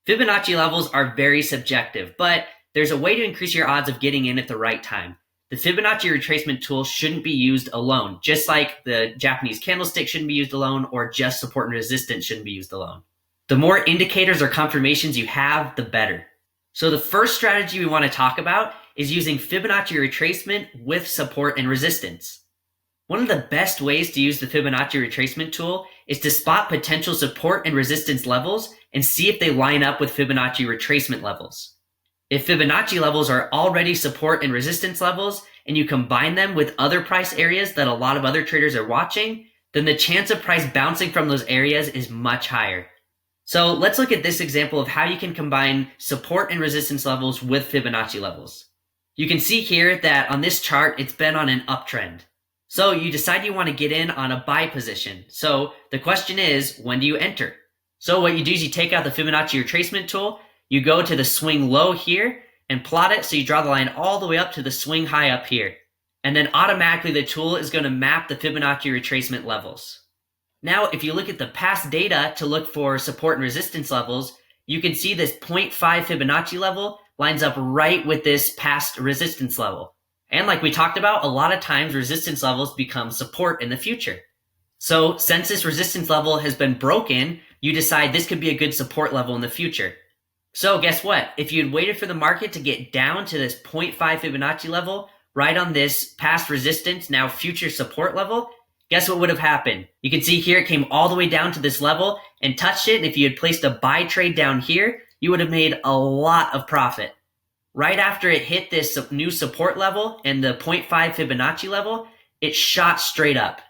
Fibonacci levels are very subjective, but there's a way to increase your odds of getting in at the right time. The Fibonacci retracement tool shouldn't be used alone, just like the Japanese candlestick shouldn't be used alone, or just support and resistance shouldn't be used alone. The more indicators or confirmations you have, the better. So the first strategy we want to talk about is using Fibonacci retracement with support and resistance. One of the best ways to use the Fibonacci retracement tool is to spot potential support and resistance levels and see if they line up with Fibonacci retracement levels. If Fibonacci levels are already support and resistance levels, and you combine them with other price areas that a lot of other traders are watching, then the chance of price bouncing from those areas is much higher. So let's look at this example of how you can combine support and resistance levels with Fibonacci levels. You can see here that on this chart, it's been on an uptrend. So you decide you want to get in on a buy position. So the question is, when do you enter? So what you do is you take out the Fibonacci retracement tool, you go to the swing low here and plot it so you draw the line all the way up to the swing high up here. And then automatically the tool is going to map the Fibonacci retracement levels. Now, if you look at the past data to look for support and resistance levels, you can see this 0.5 Fibonacci level lines up right with this past resistance level. And like we talked about, a lot of times resistance levels become support in the future. So since this resistance level has been broken, you decide this could be a good support level in the future. So guess what? If you had waited for the market to get down to this 0.5 Fibonacci level, right on this past resistance, now future support level, guess what would have happened? You can see here it came all the way down to this level and touched it. And if you had placed a buy trade down here, you would have made a lot of profit. Right after it hit this new support level and the 0.5 Fibonacci level, it shot straight up.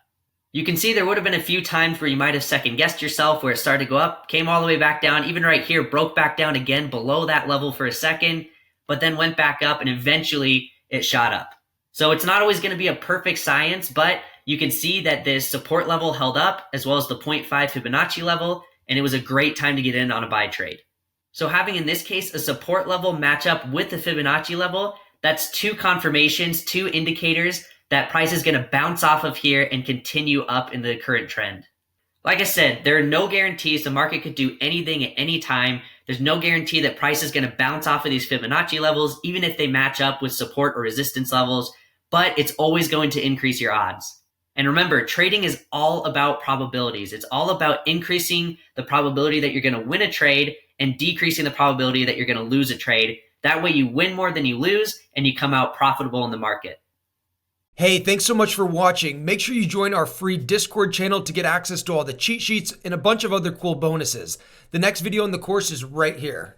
You can see there would have been a few times where you might have second guessed yourself, where it started to go up, came all the way back down, even right here, broke back down again below that level for a second, but then went back up and eventually it shot up. So it's not always going to be a perfect science, but you can see that this support level held up as well as the 0.5 Fibonacci level, and it was a great time to get in on a buy trade. So having, in this case, a support level match up with the Fibonacci level, that's two confirmations, two indicators that price is going to bounce off of here and continue up in the current trend. Like I said, there are no guarantees. The market could do anything at any time. There's no guarantee that price is going to bounce off of these Fibonacci levels, even if they match up with support or resistance levels, but it's always going to increase your odds. And remember, trading is all about probabilities. It's all about increasing the probability that you're going to win a trade and decreasing the probability that you're going to lose a trade. That way you win more than you lose and you come out profitable in the market. Hey, thanks so much for watching. Make sure you join our free Discord channel to get access to all the cheat sheets and a bunch of other cool bonuses. The next video in the course is right here.